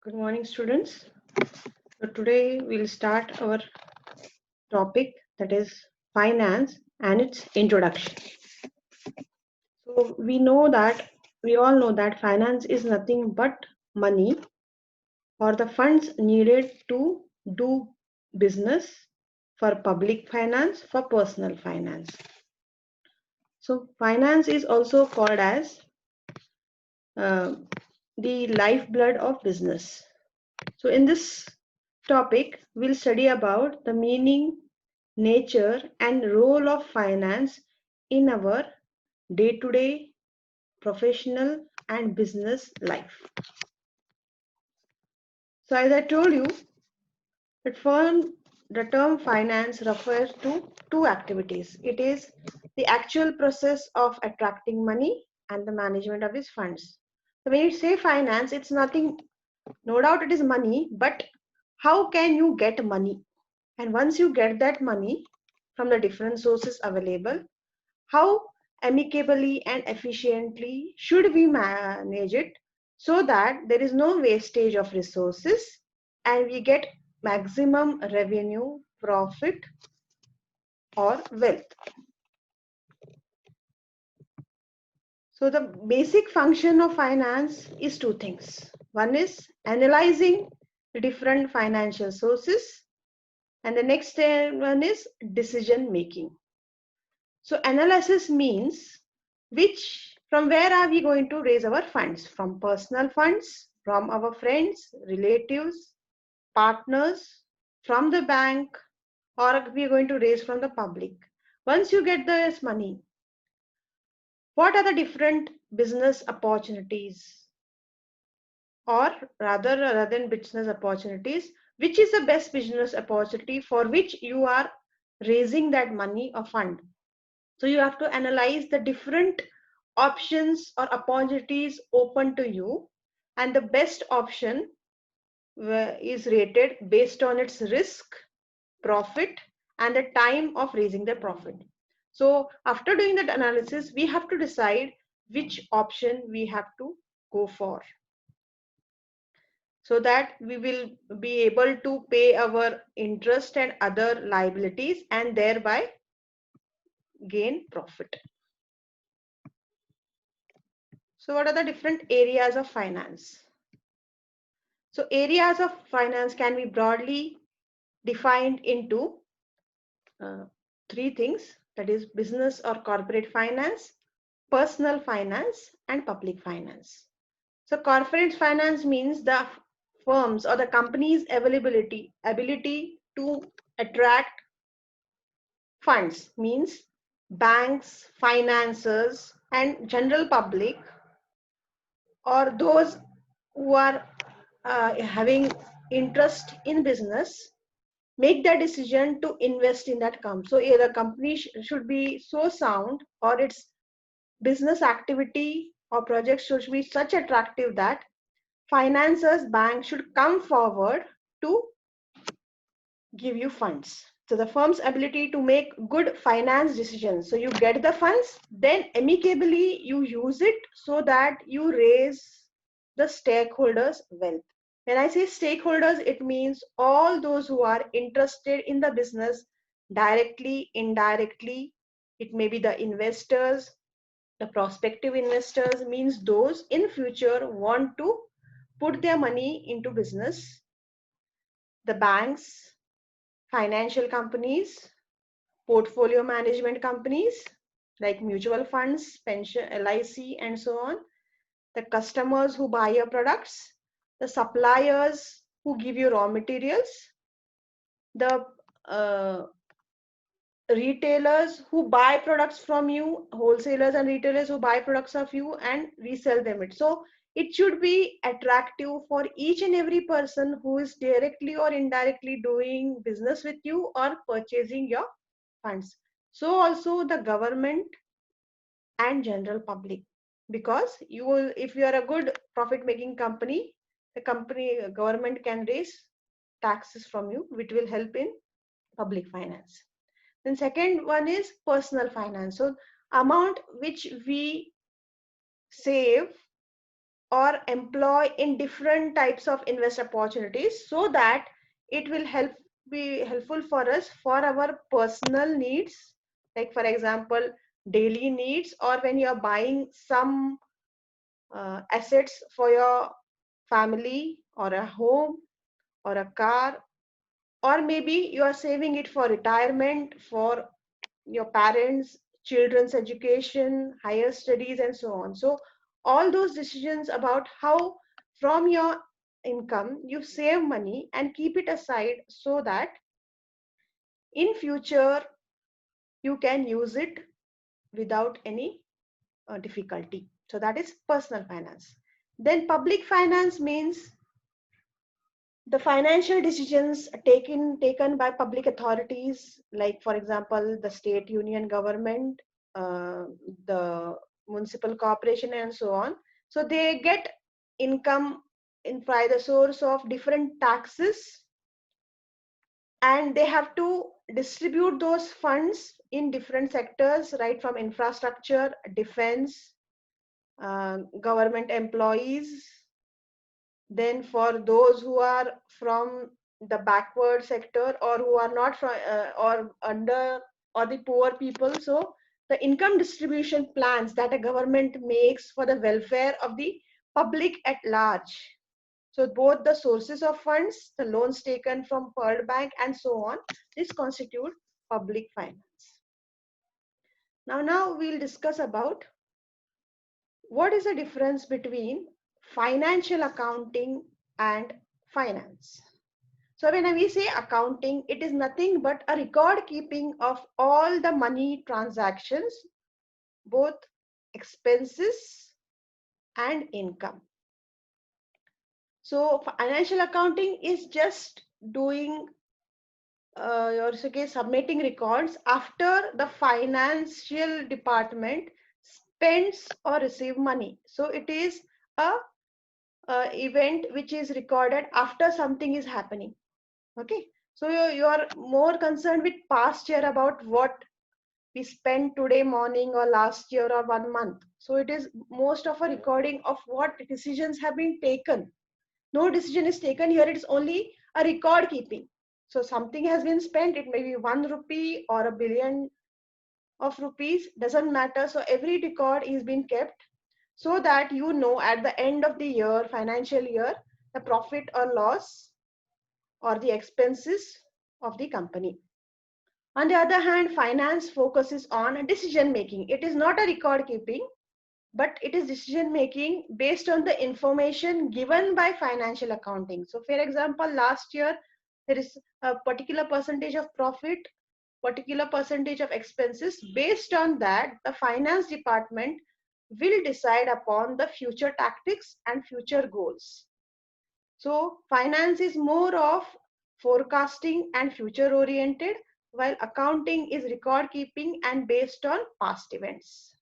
Good morning, students. So today we'll start our topic, that is finance and its introduction. So we all know that finance is nothing but money or the funds needed to do business, for public finance, for personal finance. So finance is also called as uh, the lifeblood of business. So in this topic, we'll study about the meaning, nature, and role of finance in our day-to-day professional and business life. So as I told you, the term finance refers to two activities. It is the actual process of attracting money and the management of these funds. So when you say finance, it's nothing, no doubt it is money, but how can you get money? And once you get that money from the different sources available, how amicably and efficiently should we manage it so that there is no wastage of resources and we get maximum revenue, profit, or wealth. So the basic function of finance is two things. One is analyzing the different financial sources, and the next one is decision making. So analysis means from where are we going to raise our funds? From personal funds, from our friends, relatives, partners, from the bank, or we are going to raise from the public. Once you get this money, what are the different business opportunities, or rather than business opportunities, which is the best business opportunity for which you are raising that money or fund? So you have to analyze the different options or opportunities open to you, and the best option is rated based on its risk, profit, and the time of raising the profit. So after doing that analysis, we have to decide which option we have to go for, so that we will be able to pay our interest and other liabilities and thereby gain profit. So what are the different areas of finance? So areas of finance can be broadly defined into uh, three things, that is business or corporate finance, personal finance, and public finance. So corporate finance means the firms or the company's ability to attract funds, means banks, financiers, and general public, or those who are having interest in business, make the decision to invest in that company. So the company should be so sound, or its business activity or project should be such attractive that financiers, banks should come forward to give you funds. So the firm's ability to make good finance decisions. So you get the funds, then amicably you use it so that you raise the stakeholders' wealth. When I say stakeholders, it means all those who are interested in the business directly, indirectly. It may be the investors, the prospective investors, means those in future want to put their money into business, the banks, financial companies, portfolio management companies like mutual funds, pension, LIC, and so on, the customers who buy your products, the suppliers who give you raw materials, the uh, retailers who buy products from you, wholesalers and retailers who buy products of you and resell them. So it should be attractive for each and every person who is directly or indirectly doing business with you or purchasing your funds. So also the government and general public, because you will, if you are a good profit making company, the government can raise taxes from you, which will help in public finance. Then second one is personal finance. So amount which we save or employ in different types of invest opportunities, so that it will be helpful for us for our personal needs, like for example daily needs, or when you are buying some assets for your family, or a home, or a car, or maybe you are saving it for retirement, for your parents children's education, higher studies, and so on. So all those decisions about how from your income you save money and keep it aside, so that in future you can use it without any difficulty. So that is personal finance. Then public finance means the financial decisions taken by public authorities, like for example the state union government, uh, the municipal corporation, and so on. So they get income in by the source of different taxes, and they have to distribute those funds in different sectors, right from infrastructure, defense, government employees. Then for those who are from the backward sector, or who are not from or under, or the poor people, so the income distribution plans that a government makes for the welfare of the public at large. So both the sources of funds, the loans taken from World Bank, and so on, this constitute public finance. Now we'll discuss about what is the difference between financial accounting and finance. So when we say accounting, it is nothing but a record keeping of all the money transactions, both expenses and income. So financial accounting is just doing or submitting records after the financial department spends or receive money. So it is a event which is recorded after something is happening. Okay, so you are more concerned with past year, about what we spent today morning, or last year, or 1 month. So it is most of a recording of what decisions have been taken. No decision is taken here, it is only a record keeping. So something has been spent, it may be 1 rupee or a billion of rupees, doesn't matter. So every record is being kept, so that you know at the end of the year, financial year, the profit or loss or the expenses of the company. On the other hand, finance focuses on decision making. It is not a record keeping, but it is decision making based on the information given by financial accounting. So for example, last year there is a particular percentage of profit, particular percentage of expenses. Based on that, the finance department will decide upon the future tactics and future goals. So finance is more of forecasting and future oriented, while accounting is record keeping and based on past events.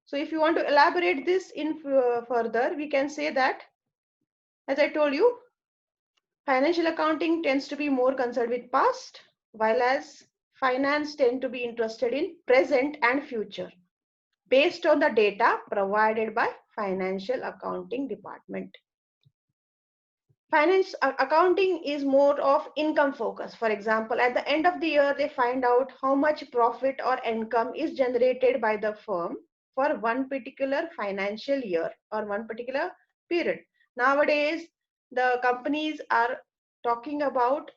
So if you want to elaborate this in further, we can say that, as I told you, financial accounting tends to be more concerned with past, while as finance tend to be interested in present and future, based on the data provided by financial accounting department. Finance accounting is more of income focus. For example, at the end of the year, they find out how much profit or income is generated by the firm for one particular financial year or one particular period. Nowadays, the companies are talking about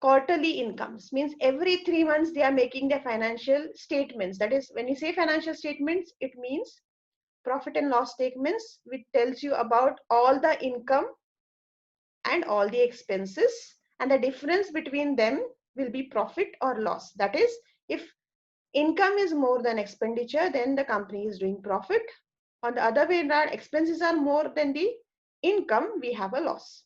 quarterly incomes, means every 3 months they are making their financial statements. That is, when you say financial statements, it means profit and loss statements, which tells you about all the income and all the expenses, and the difference between them will be profit or loss. That is, if income is more than expenditure, then the company is doing profit. On the other way around, expenses are more than the income, we have a loss.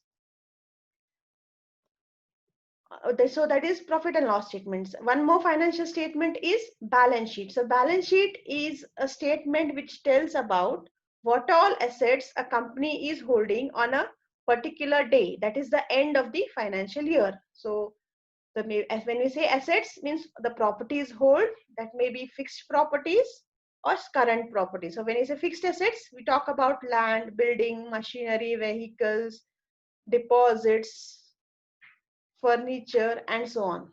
So that is profit and loss statements. One more financial statement is balance sheet. So balance sheet is a statement which tells about what all assets a company is holding on a particular day, that is the end of the financial year. So when we say assets, means the properties hold, that may be fixed properties, or current property. So when you say fixed assets, we talk about land, building, machinery, vehicles, deposits, furniture, and so on.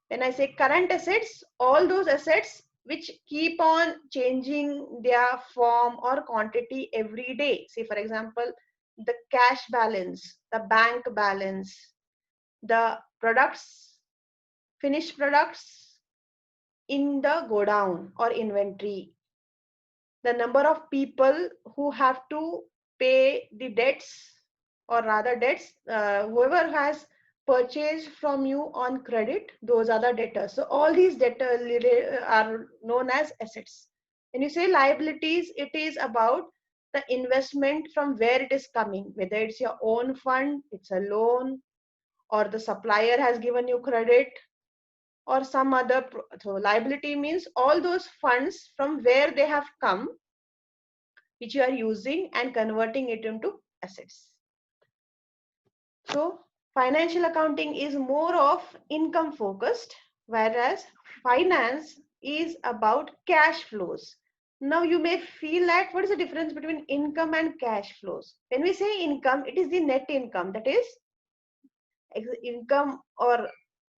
When I say current assets, all those assets which keep on changing their form or quantity every day. Say, for example, the cash balance, the bank balance, the products, finished products in the godown or inventory, the number of people who have to pay the debts, or rather debts, whoever has purchased from you on credit, those are the debtors. So all these debtors are known as assets. When you say liabilities, it is about the investment from where it is coming, whether it's your own fund, it's a loan, or the supplier has given you credit, or some other. So liability means all those funds from where they have come, which you are using and converting it into assets. So financial accounting is more of income focused, whereas finance is about cash flows. Now you may feel that what is the difference between income and cash flows? When we say income, it is the net income, that is income or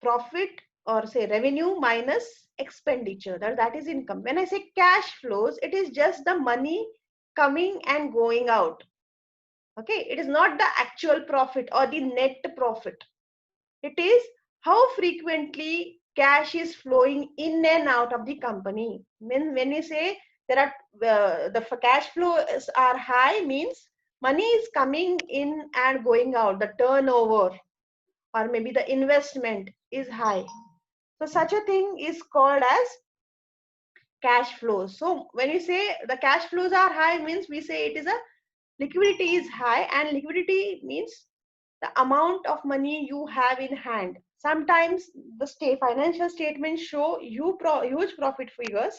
profit, or say revenue minus expenditure, that is income. When I say cash flows, it is just the money coming and going out. Okay, it is not the actual profit or the net profit. It is how frequently cash is flowing in and out of the company. When you say there are the cash flows are high, means money is coming in and going out, the turnover or maybe the investment is high. So such a thing is called as cash flows. So when you say the cash flows are high, means we say it is a liquidity is high, and liquidity means the amount of money you have in hand. Sometimes the financial statements show huge profit figures,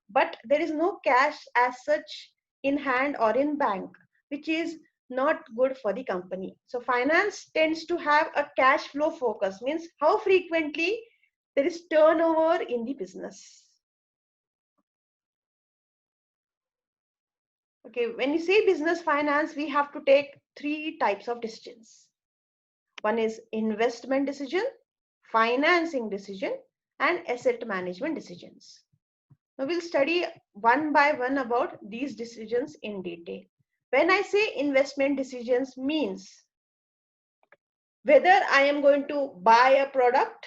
but there is no cash as such in hand or in bank, which is not good for the company. So finance tends to have a cash flow focus, means how frequently there is turnover in the business. Okay, when you say business finance, we have to take three types of decisions. One is investment decision, financing decision, and asset management decisions. Now we'll study one by one about these decisions in detail. When I say investment decisions, means whether I am going to buy a product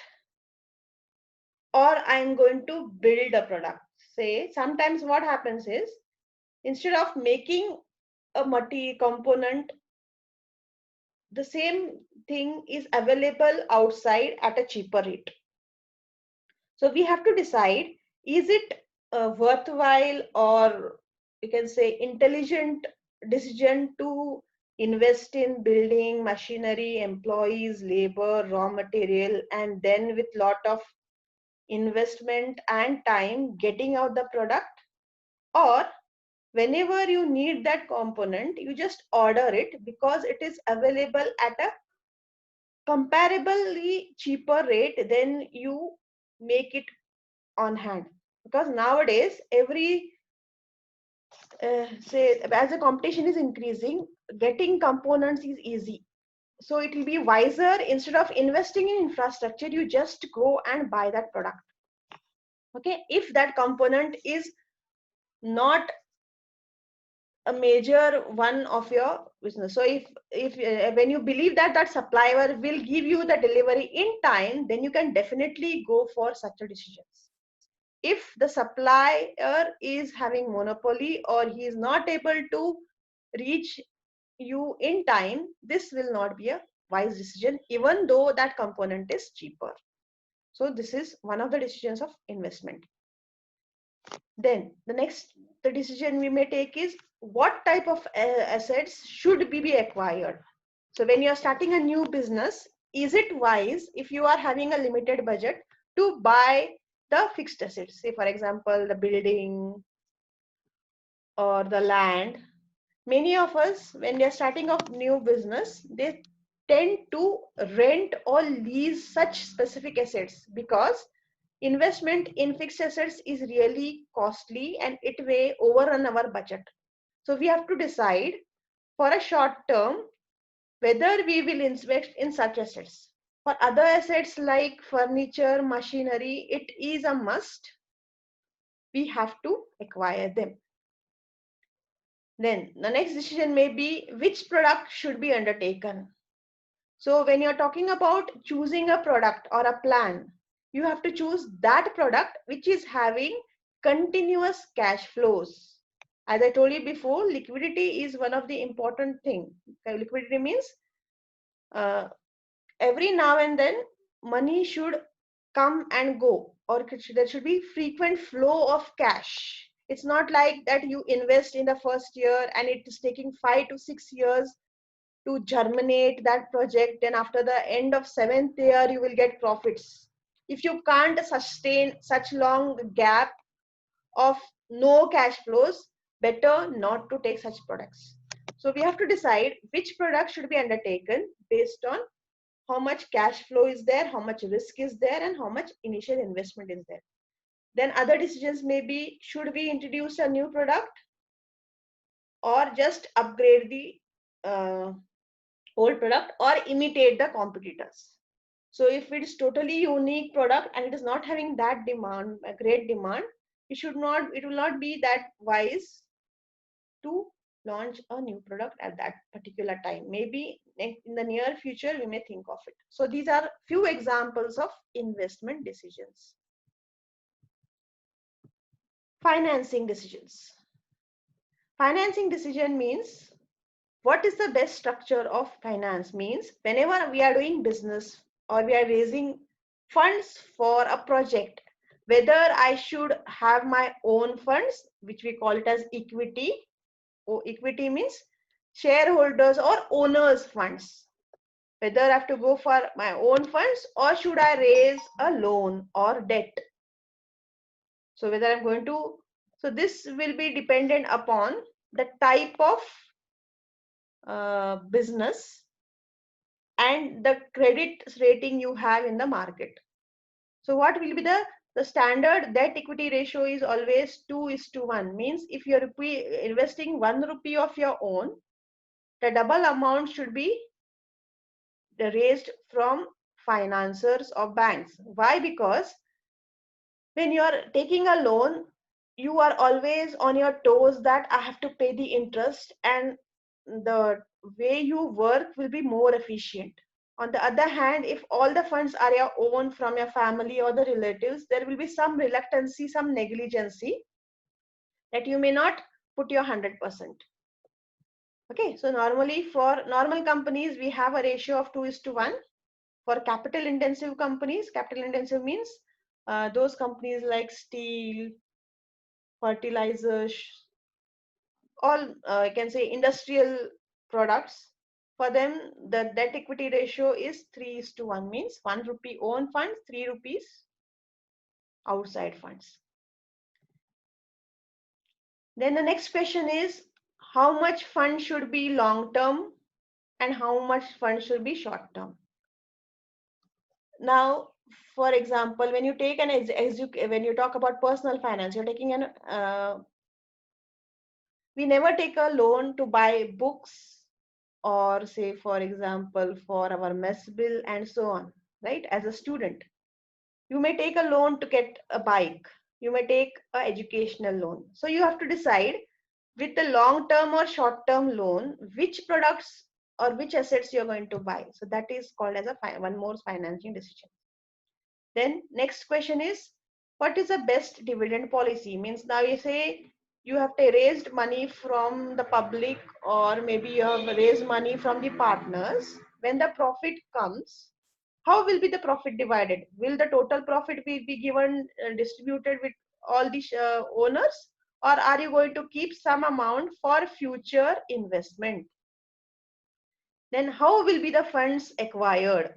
or I am going to build a product. Say sometimes what happens is, instead of making a multi component, the same thing is available outside at a cheaper rate. So we have to decide, is it worthwhile, or you can say intelligent decision to invest in building machinery, employees, labor, raw material, and then with lot of investment and time getting out the product? Or whenever you need that component, you just order it because it is available at a comparably cheaper rate, then you make it on hand. Because nowadays every say as the competition is increasing, getting components is easy. So it will be wiser, instead of investing in infrastructure, you just go and buy that product. Okay, if that component is not a major one of your business, so if when you believe that that supplier will give you the delivery in time, then you can definitely go for such a decisions. If the supplier is having monopoly, or he is not able to reach you in time, this will not be a wise decision, even though that component is cheaper. So this is one of the decisions of investment. Then the decision we may take is, what type of assets should be acquired? So when you are starting a new business, is it wise, if you are having a limited budget, to buy the fixed assets? Say for example, the building or the land. Many of us, when they are starting off new business, they tend to rent or lease such specific assets, because investment in fixed assets is really costly and it may overrun our budget. So we have to decide for a short term whether we will invest in such assets. For other assets like furniture, machinery, it is a must. We have to acquire them. Then the next decision may be which product should be undertaken. So when you're talking about choosing a product or a plan, you have to choose that product which is having continuous cash flows. As I told you before, liquidity is one of the important thing. Liquidity means uh, every now and then money should come and go, or there should be frequent flow of cash. It's not like that you invest in the first year and it is taking 5 to 6 years to germinate that project, then after the end of 7th year you will get profits. If you can't sustain such long gap of no cash flows, better not to take such products. So we have to decide which product should be undertaken based on how much cash flow is there, how much risk is there, and how much initial investment is there. Then other decisions may be, should we introduce a new product or just upgrade the old product or imitate the competitors. So if it is totally unique product and it is not having that demand, a great demand, it will not be that wise to launch a new product at that particular time. Maybe in the near future we may think of it. So these are few examples of investment decisions. Financing decisions. Financing decision means what is the best structure of finance. Means whenever we are doing business or we are raising funds for a project, whether I should have my own funds, which we call it as equity. Equity means shareholders or owners funds, whether I have to go for my own funds or should I raise a loan or debt. So whether I'm going to, so this will be dependent upon the type of business and the credit rating you have in the market. So what will be the standard debt equity ratio is always 2:1. Means if you're investing 1 rupee of your own, the double amount should be raised from financiers or banks. Why? Because when you're taking a loan, you are always on your toes that I have to pay the interest, and the way you work will be more efficient. On the other hand, if all the funds are your own from your family or the relatives, there will be some reluctancy, some negligency that you may not put your 100%. Okay, so normally for normal companies, we have a ratio of 2:1. For capital intensive companies, capital intensive means those companies like steel, fertilizers, all I can say industrial products. For them, the debt equity ratio is 3:1, means 1 rupee own funds, 3 rupees outside funds. Then the next question is how much fund should be long term and how much fund should be short term. Now, for example, when you take when you talk about personal finance, you're taking an we never take a loan to buy books or say for example for our mess bill and so on, right? As a student, you may take a loan to get a bike, you may take a educational loan. So you have to decide with the long term or short term loan which products or which assets you're going to buy. So that is called as a one more financing decision. Then next question is what is the best dividend policy. Means now you say you have raised money from the public or maybe you have raised money from the partners. When the profit comes, how will be the profit divided? Will the total profit be given distributed with all the owners, or are you going to keep some amount for future investment? Then how will be the funds acquired?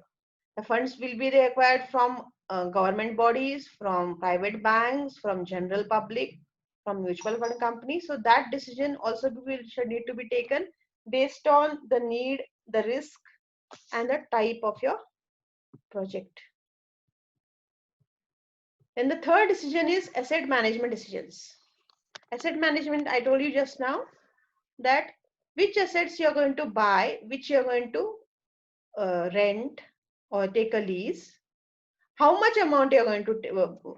The funds will be acquired from government bodies, from private banks, from general public, from mutual fund companies. So that decision also should need to be taken based on the need, the risk, and the type of your project. Then the third decision is asset management decisions. Asset management, I told you just now that which assets you're going to buy, which you're going to rent or take a lease, how much amount you're going to,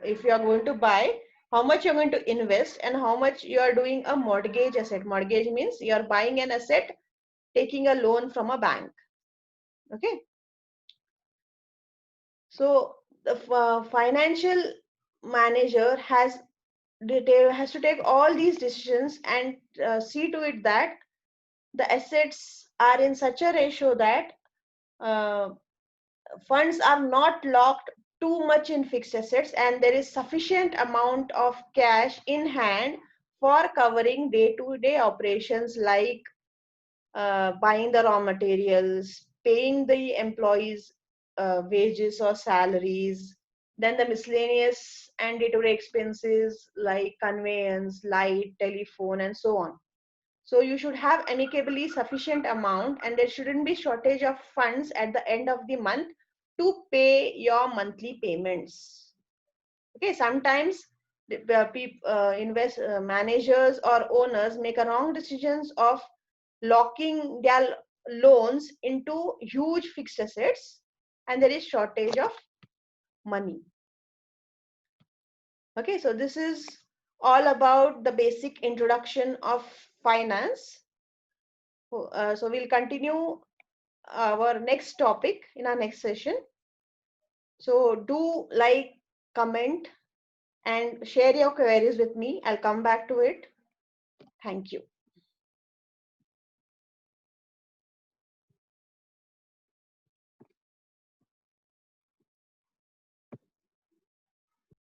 if you are going to buy, how much you're going to invest, and how much you are doing a mortgage asset. Mortgage means you are buying an asset, taking a loan from a bank. Okay. So the financial manager has to take all these decisions and see to it that the assets are in such a ratio that uh, funds are not locked too much in fixed assets, and there is sufficient amount of cash in hand for covering day-to-day operations like buying the raw materials, paying the employees wages or salaries, then the miscellaneous and day-to-day expenses like conveyance, light, telephone, and so on. So you should have amicably sufficient amount, and there shouldn't be shortage of funds at the end of the month to pay your monthly payments. Okay, sometimes managers or owners make a wrong decisions of locking their loans into huge fixed assets, and there is shortage of money. Okay, so this is all about the basic introduction of finance. So we'll continue our next topic in our next session. So do like, comment, and share your queries with me. I'll come back to it. Thank you.